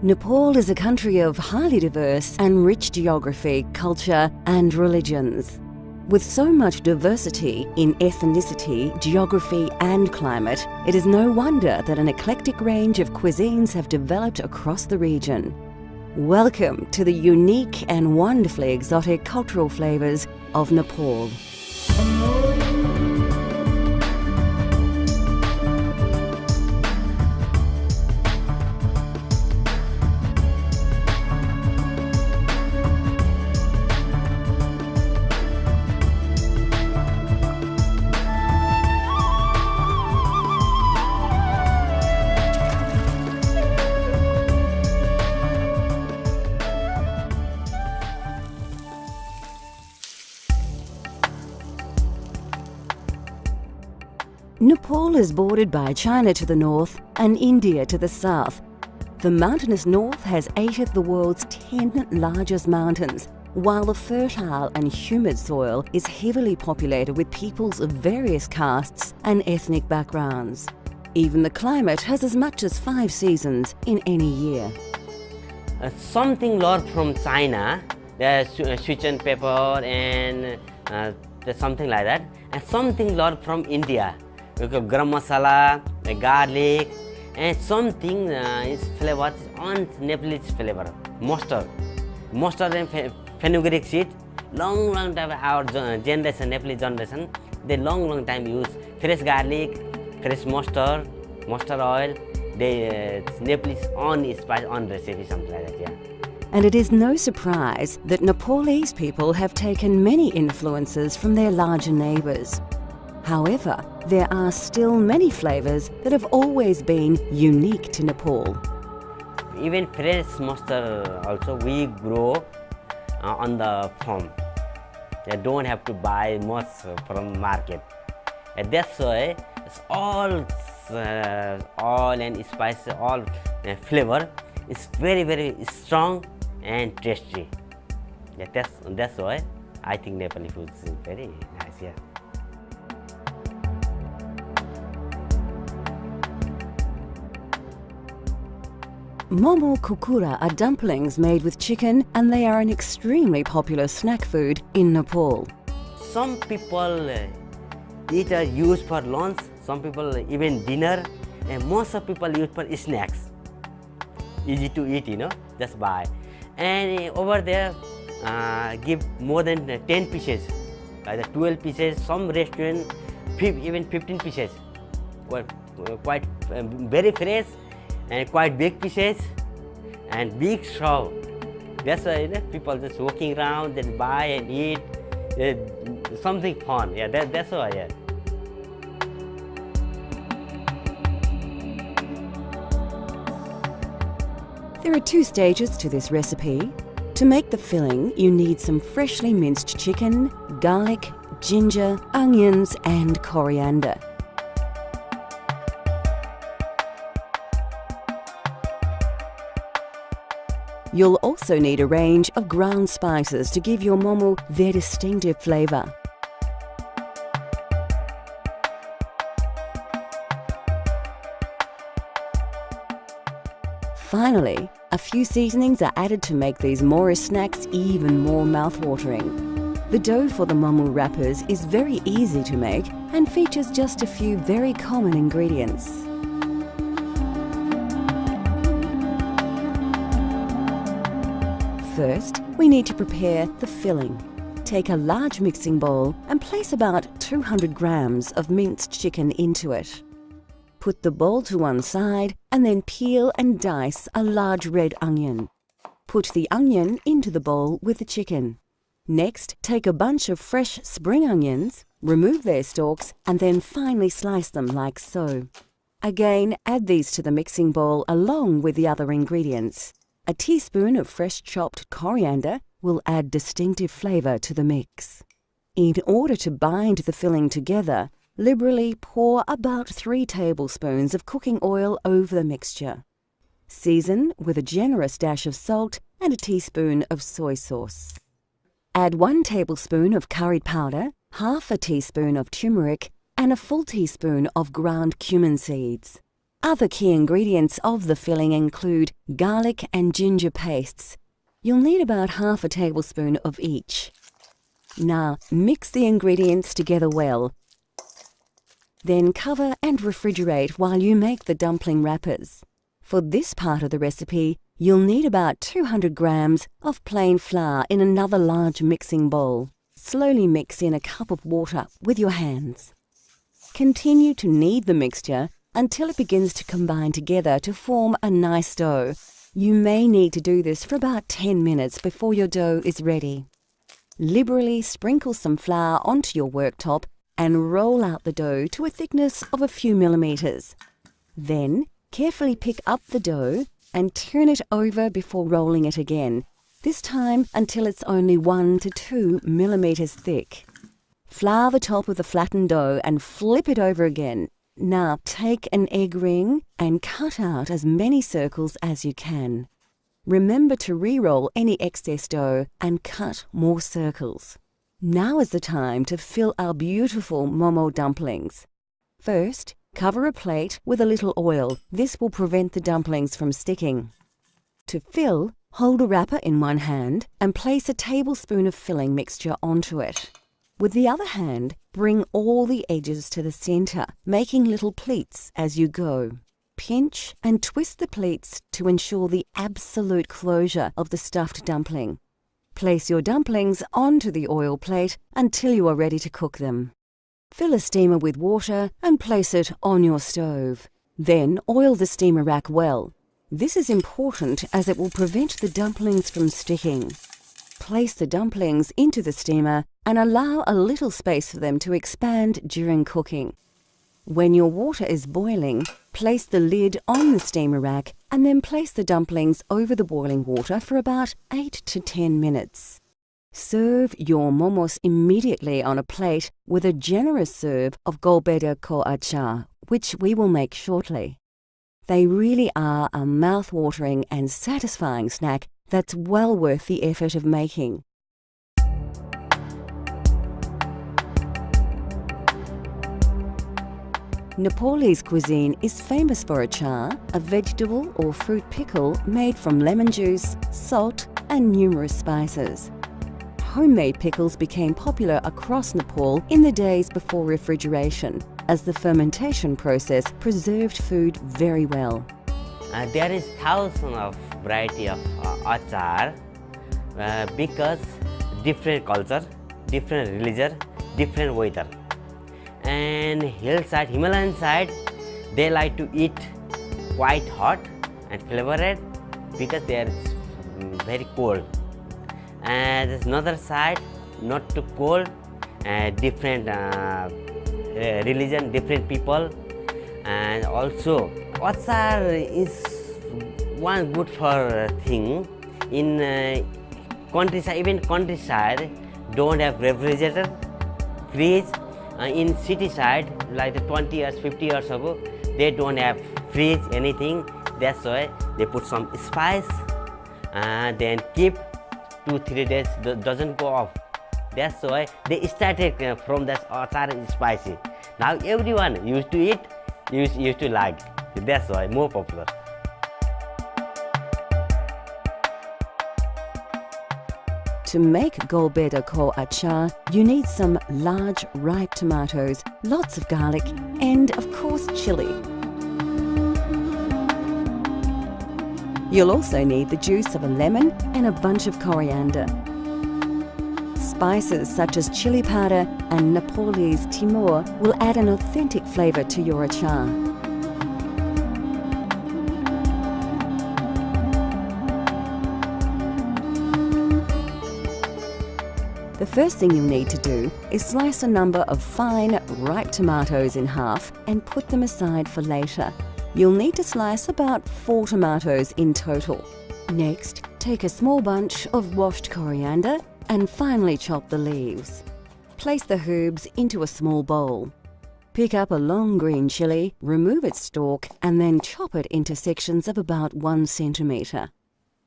Nepal is a country of highly diverse and rich geography, culture and religions. With so much diversity in ethnicity, geography and climate, it is no wonder that an eclectic range of cuisines have developed across the region. Welcome to the unique and wonderfully exotic cultural flavours of Nepal. Nepal is bordered by China to the north and India to the south. The mountainous north has 8 of the world's 10 largest mountains, while the fertile and humid soil is heavily populated with peoples of various castes and ethnic backgrounds. Even the climate has as much as 5 seasons in any year. Something lot from China, there's sweet and pepper and there's something like that, and something lot from India. We got garam masala, garlic, and something is flavored on Nepalese flavor. Mustard and fenugreek seed. Long time our generation, Nepalese generation, they long time use fresh garlic, fresh mustard oil. They Nepalese on spice on recipe, something like that, yeah. And it is no surprise that Nepalese people have taken many influences from their larger neighbours. However, there are still many flavours that have always been unique to Nepal. Even fresh mustard also we grow on the farm. They don't have to buy much from market. And that's why it's all oil and spice, all flavor is very strong and tasty. Yeah, that's why I think Nepali food is very nice. Yeah. Momo kukura are dumplings made with chicken, and they are an extremely popular snack food in Nepal. Some people eat or use for lunch, some people even dinner, and most of people use for snacks. Easy to eat, just buy. And over there, give more than 10 pieces, either 12 pieces, some restaurant, even 15 pieces. Quite very fresh. And quite big pieces and big straw. That's why people just walking around, then buy and eat. Something fun. Yeah, that's why. Yeah. There are 2 stages to this recipe. To make the filling, you need some freshly minced chicken, garlic, ginger, onions and coriander. You'll also need a range of ground spices to give your momo their distinctive flavour. Finally, a few seasonings are added to make these Morris snacks even more mouth-watering. The dough for the momo wrappers is very easy to make and features just a few very common ingredients. First, we need to prepare the filling. Take a large mixing bowl and place about 200 grams of minced chicken into it. Put the bowl to one side and then peel and dice a large red onion. Put the onion into the bowl with the chicken. Next, take a bunch of fresh spring onions, remove their stalks and then finely slice them like so. Again, add these to the mixing bowl along with the other ingredients. A teaspoon of fresh chopped coriander will add distinctive flavour to the mix. In order to bind the filling together, liberally pour about 3 tablespoons of cooking oil over the mixture. Season with a generous dash of salt and a teaspoon of soy sauce. Add 1 tablespoon of curry powder, half a teaspoon of turmeric, and a full teaspoon of ground cumin seeds. Other key ingredients of the filling include garlic and ginger pastes. You'll need about half a tablespoon of each. Now, mix the ingredients together well. Then cover and refrigerate while you make the dumpling wrappers. For this part of the recipe, you'll need about 200 grams of plain flour in another large mixing bowl. Slowly mix in a cup of water with your hands. Continue to knead the mixture until it begins to combine together to form a nice dough. You may need to do this for about 10 minutes before your dough is ready. Liberally sprinkle some flour onto your worktop and roll out the dough to a thickness of a few millimeters. Then, carefully pick up the dough and turn it over before rolling it again, this time until it's only 1 to 2 millimeters thick. Flour the top of the flattened dough and flip it over again. Now take an egg ring and cut out as many circles as you can. Remember to re-roll any excess dough and cut more circles. Now is the time to fill our beautiful momo dumplings. First, cover a plate with a little oil. This will prevent the dumplings from sticking. To fill, hold a wrapper in one hand and place a tablespoon of filling mixture onto it. With the other hand, bring all the edges to the center, making little pleats as you go. Pinch and twist the pleats to ensure the absolute closure of the stuffed dumpling. Place your dumplings onto the oil plate until you are ready to cook them. Fill a steamer with water and place it on your stove. Then oil the steamer rack well. This is important as it will prevent the dumplings from sticking. Place the dumplings into the steamer and allow a little space for them to expand during cooking. When your water is boiling, place the lid on the steamer rack and then place the dumplings over the boiling water for about 8 to 10 minutes. Serve your momos immediately on a plate with a generous serve of golbeda ko achar, which we will make shortly. They really are a mouth-watering and satisfying snack that's well worth the effort of making. Nepalese cuisine is famous for achar, a vegetable or fruit pickle made from lemon juice, salt, and numerous spices. Homemade pickles became popular across Nepal in the days before refrigeration, as the fermentation process preserved food very well. There is thousands of variety of achar because different culture, different religion, different weather. And hillside, Himalayan side, they like to eat quite hot and flavored because they are very cold. And there's another side, not too cold, different religion, different people. And also, achar is one good for thing. In countryside, even countryside, don't have refrigerator, fridge. In city side, like the 20 years, 50 years ago, they don't have fridge, anything. That's why they put some spice and then keep 2-3 days, doesn't go off. That's why they started from that achar is spicy. Now everyone used to eat, used to like. That's why more popular. To make golbeda ko achar, you need some large ripe tomatoes, lots of garlic, and of course chili. You'll also need the juice of a lemon and a bunch of coriander. Spices such as chili powder and Nepalese timur will add an authentic flavour to your achar. The first thing you'll need to do is slice a number of fine, ripe tomatoes in half and put them aside for later. You'll need to slice about 4 tomatoes in total. Next, take a small bunch of washed coriander and finely chop the leaves. Place the herbs into a small bowl. Pick up a long green chili, remove its stalk, and then chop it into sections of about 1 centimetre.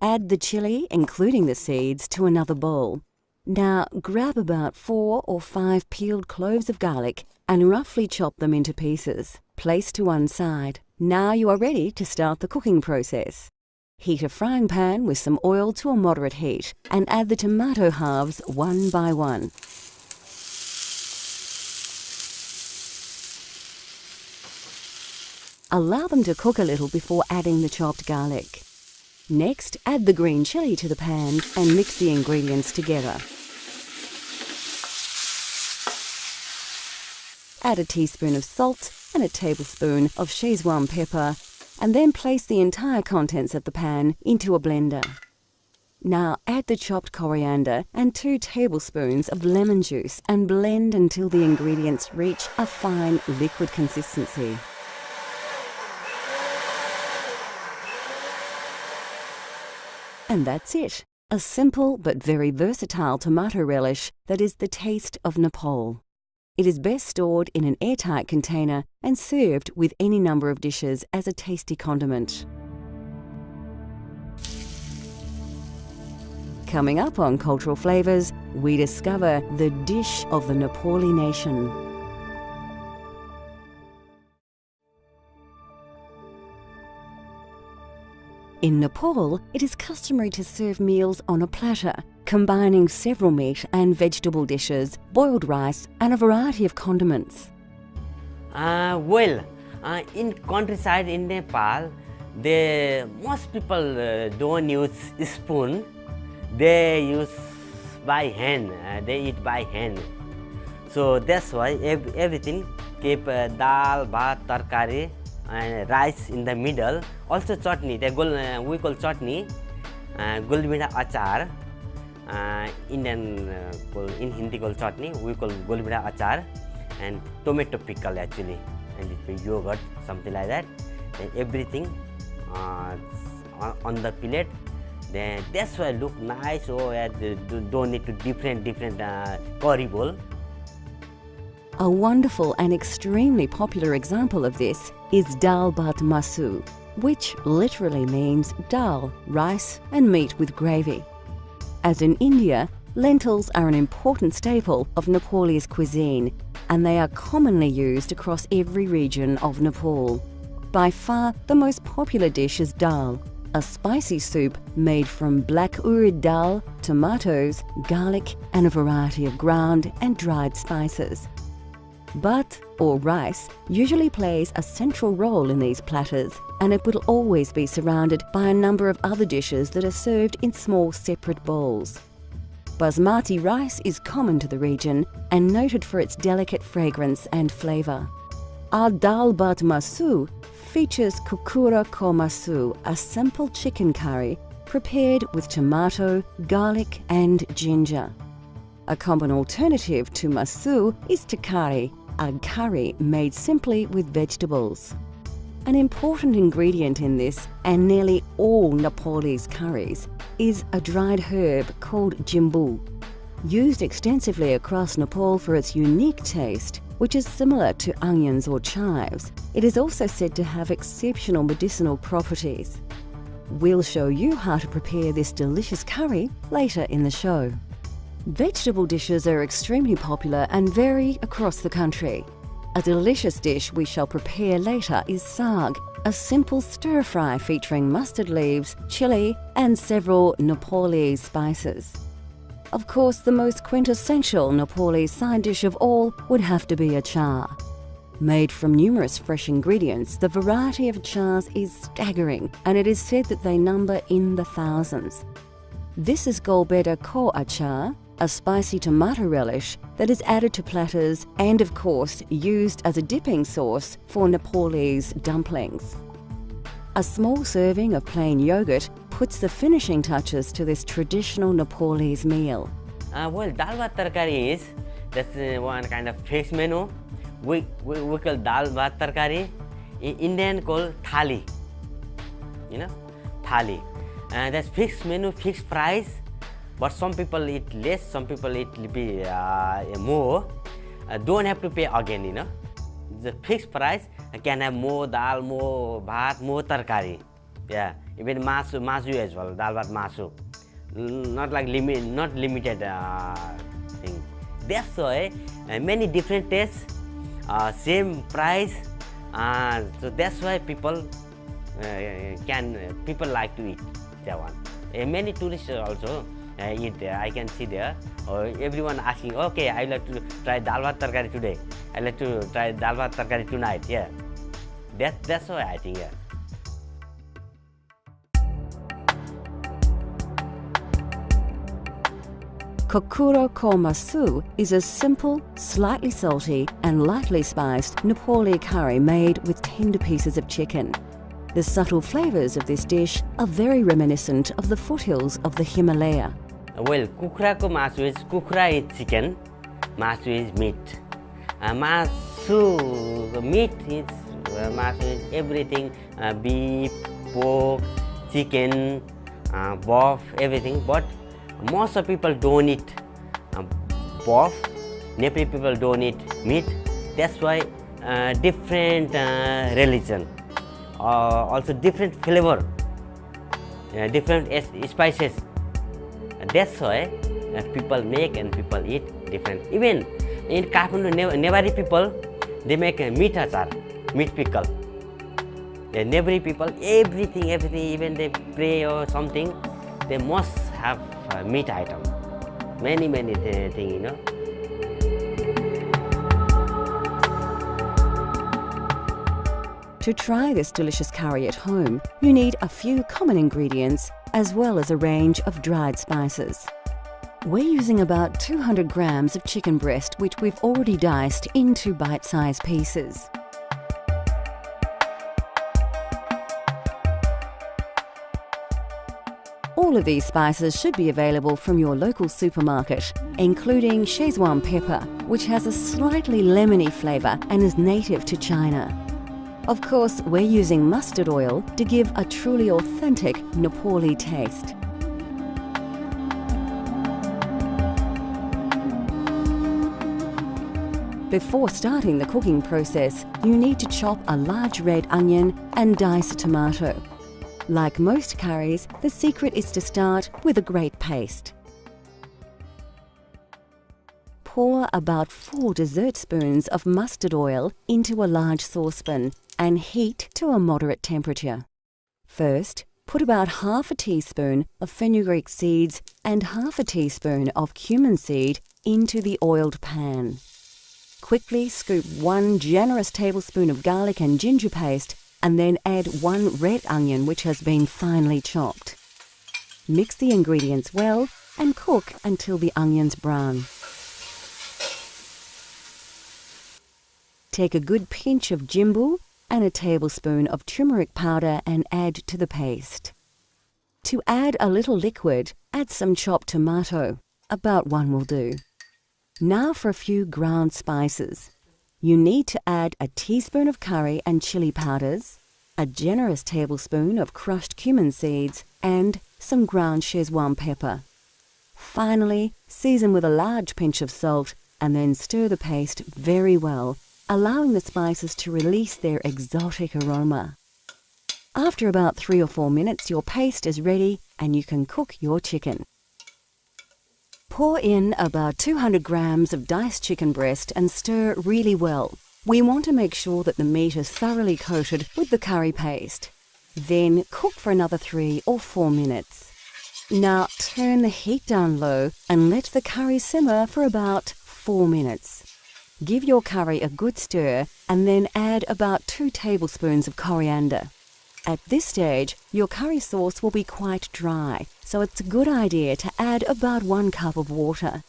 Add the chili, including the seeds, to another bowl. Now grab about 4 or 5 peeled cloves of garlic and roughly chop them into pieces. Place to one side. Now you are ready to start the cooking process. Heat a frying pan with some oil to a moderate heat and add the tomato halves one by one. Allow them to cook a little before adding the chopped garlic. Next, add the green chilli to the pan and mix the ingredients together. Add a teaspoon of salt and a tablespoon of Szechuan pepper, and then place the entire contents of the pan into a blender. Now add the chopped coriander and 2 tablespoons of lemon juice and blend until the ingredients reach a fine liquid consistency. And that's it, a simple but very versatile tomato relish that is the taste of Nepal. It is best stored in an airtight container and served with any number of dishes as a tasty condiment. Coming up on Cultural Flavours, we discover the dish of the Nepali nation. In Nepal, it is customary to serve meals on a platter, combining several meat and vegetable dishes, boiled rice, and a variety of condiments. In countryside in Nepal, most people don't use spoon. They use by hand. They eat by hand. So that's why everything keep dal, bhat, tarkari, and rice in the middle. Also chutney. We call chutney, gulbida achar. Indian in Hindi call chutney. We call gulbida achar, and tomato pickle actually, and it's yogurt, something like that. And everything on the plate. Then that's why look nice. So don't need to different curry bowl. A wonderful and extremely popular example of this is dal bhat masu, which literally means dal, rice and meat with gravy. As in India, lentils are an important staple of Nepalese cuisine, and they are commonly used across every region of Nepal. By far, the most popular dish is dal, a spicy soup made from black urad dal, tomatoes, garlic and a variety of ground and dried spices. Bhat, or rice, usually plays a central role in these platters, and it will always be surrounded by a number of other dishes that are served in small separate bowls. Basmati rice is common to the region and noted for its delicate fragrance and flavour. Our dal bhat masu features kukura ko masu, a simple chicken curry prepared with tomato, garlic and ginger. A common alternative to masu is takari, a curry made simply with vegetables. An important ingredient in this, and nearly all Nepalese curries, is a dried herb called jimbu. Used extensively across Nepal for its unique taste, which is similar to onions or chives, it is also said to have exceptional medicinal properties. We'll show you how to prepare this delicious curry later in the show. Vegetable dishes are extremely popular and vary across the country. A delicious dish we shall prepare later is saag, a simple stir-fry featuring mustard leaves, chilli and several Nepalese spices. Of course, the most quintessential Nepalese side dish of all would have to be achar. Made from numerous fresh ingredients, the variety of achars is staggering, and it is said that they number in the thousands. This is golbeda ko achar, a spicy tomato relish that is added to platters and, of course, used as a dipping sauce for Nepalese dumplings. A small serving of plain yogurt puts the finishing touches to this traditional Nepalese meal. Dal bhat tarkari that's one kind of fixed menu. We call dal bhat tarkari. In Indian call thali. Thali. That's fixed menu, fixed price. But some people eat less, some people eat more. Don't have to pay again, The fixed price can have more dal, more bhat, more tarkari. Yeah, even masu as well, dal bhat masu. Not like not limited thing. That's why many different tastes, same price, So that's why people people like to eat that one. Many tourists also eat there. I can see there. Everyone asking, okay, I like to try dal bhat tarkari today. I like to try dal bhat tarkari tonight. Yeah, that's why I think. Yeah. Kokuro ko masu is a simple, slightly salty and lightly spiced Nepali curry made with tender pieces of chicken. The subtle flavours of this dish are very reminiscent of the foothills of the Himalaya. Well, kukra ko masu is kukra is chicken, masu is meat. Masu, meat is masu is everything, beef, pork, chicken, beef, everything. But most of people don't eat beef. Nepali people don't eat meat. That's why different religion, also different flavor, different spices. That's why people make and people eat different. Even in Kathmandu, Nepali people, they make a meat achar, meat pickle. Nepali people, everything, even they pray or something, they must have meat item. Many things, you know. To try this delicious curry at home, you need a few common ingredients as well as a range of dried spices. We're using about 200 grams of chicken breast, which we've already diced into bite-sized pieces. All of these spices should be available from your local supermarket, including Szechuan pepper, which has a slightly lemony flavour and is native to China. Of course, we're using mustard oil to give a truly authentic Nepali taste. Before starting the cooking process, you need to chop a large red onion and dice a tomato. Like most curries, the secret is to start with a great paste. Pour about 4 dessert spoons of mustard oil into a large saucepan and heat to a moderate temperature. First, put about half a teaspoon of fenugreek seeds and half a teaspoon of cumin seed into the oiled pan. Quickly scoop 1 generous tablespoon of garlic and ginger paste and then add 1 red onion which has been finely chopped. Mix the ingredients well and cook until the onions brown. Take a good pinch of jimbu and a tablespoon of turmeric powder and add to the paste. To add a little liquid, add some chopped tomato. About 1 will do. Now for a few ground spices. You need to add a teaspoon of curry and chili powders, a generous tablespoon of crushed cumin seeds, and some ground Szechuan pepper. Finally, season with a large pinch of salt and then stir the paste very well, allowing the spices to release their exotic aroma. After about 3 or 4 minutes, your paste is ready and you can cook your chicken. Pour in about 200 grams of diced chicken breast and stir really well. We want to make sure that the meat is thoroughly coated with the curry paste. Then cook for another 3 or 4 minutes. Now turn the heat down low and let the curry simmer for about 4 minutes. Give your curry a good stir and then add about 2 tablespoons of coriander. At this stage, your curry sauce will be quite dry, so it's a good idea to add about 1 cup of water.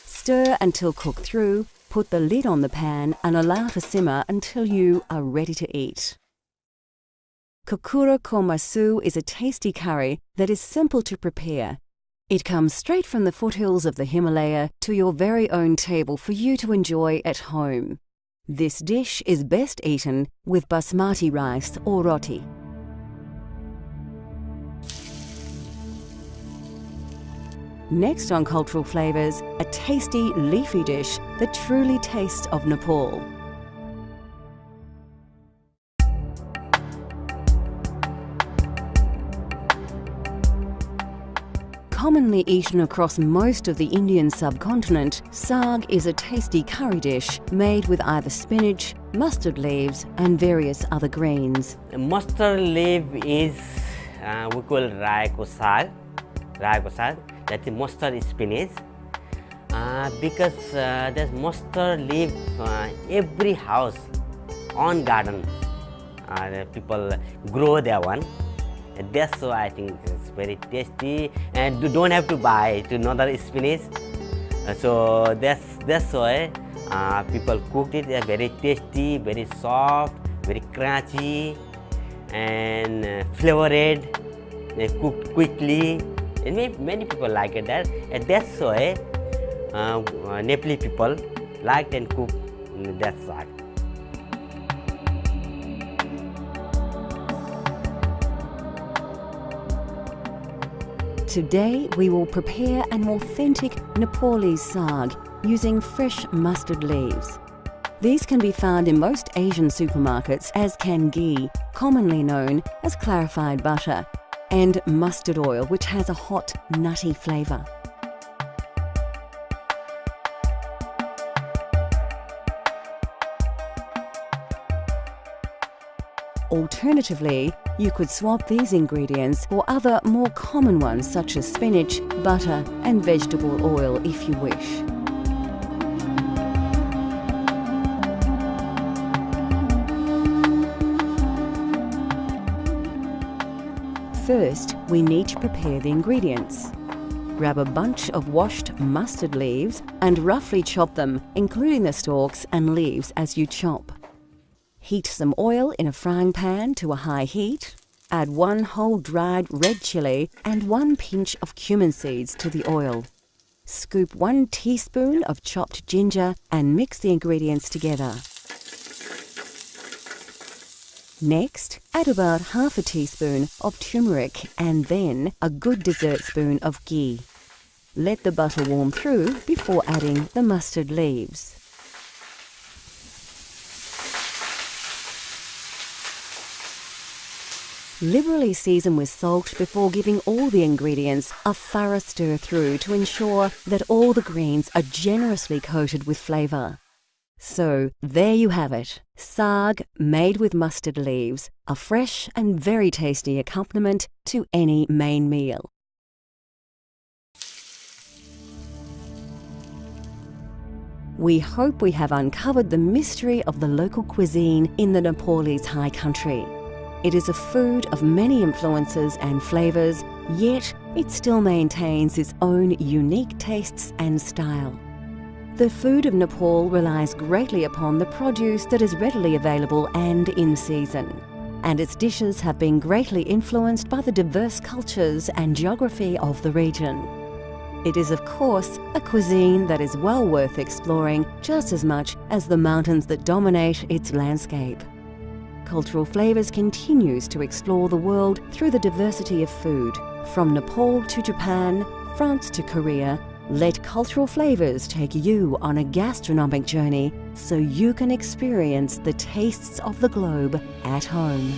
Stir until cooked through, put the lid on the pan and allow to simmer until you are ready to eat. Kokuro ko masu is a tasty curry that is simple to prepare. It comes straight from the foothills of the Himalaya to your very own table for you to enjoy at home. This dish is best eaten with basmati rice or roti. Next on Cultural Flavours, a tasty leafy dish that truly tastes of Nepal. Commonly eaten across most of the Indian subcontinent, saag is a tasty curry dish made with either spinach, mustard leaves and various other greens. Mustard leaf is we call raiko saag. That is mustard spinach. Because there's mustard leaf every house on garden. People grow their one. That's so I think it's very tasty, and you don't have to buy to another spinach. So that's why people cooked it. They're very tasty, very soft, very crunchy, and flavored. They cooked quickly, and many people like it. And that's why Nepali people liked and cooked that saag. Today we will prepare an authentic Nepalese saag using fresh mustard leaves. These can be found in most Asian supermarkets, as can ghee, commonly known as clarified butter, and mustard oil, which has a hot, nutty flavour. Alternatively, you could swap these ingredients for other more common ones such as spinach, butter and vegetable oil if you wish. First, we need to prepare the ingredients. Grab a bunch of washed mustard leaves and roughly chop them, including the stalks and leaves as you chop. Heat some oil in a frying pan to a high heat. Add 1 whole dried red chilli and 1 pinch of cumin seeds to the oil. Scoop 1 teaspoon of chopped ginger and mix the ingredients together. Next, add about half a teaspoon of turmeric and then a good dessert spoon of ghee. Let the butter warm through before adding the mustard leaves. Liberally season with salt before giving all the ingredients a thorough stir through to ensure that all the greens are generously coated with flavour. So there you have it, saag made with mustard leaves, a fresh and very tasty accompaniment to any main meal. We hope we have uncovered the mystery of the local cuisine in the Nepalese high country. It is a food of many influences and flavours, yet it still maintains its own unique tastes and style. The food of Nepal relies greatly upon the produce that is readily available and in season, and its dishes have been greatly influenced by the diverse cultures and geography of the region. It is, of course, a cuisine that is well worth exploring just as much as the mountains that dominate its landscape. Cultural Flavours continues to explore the world through the diversity of food. From Nepal to Japan, France to Korea, let Cultural Flavours take you on a gastronomic journey so you can experience the tastes of the globe at home.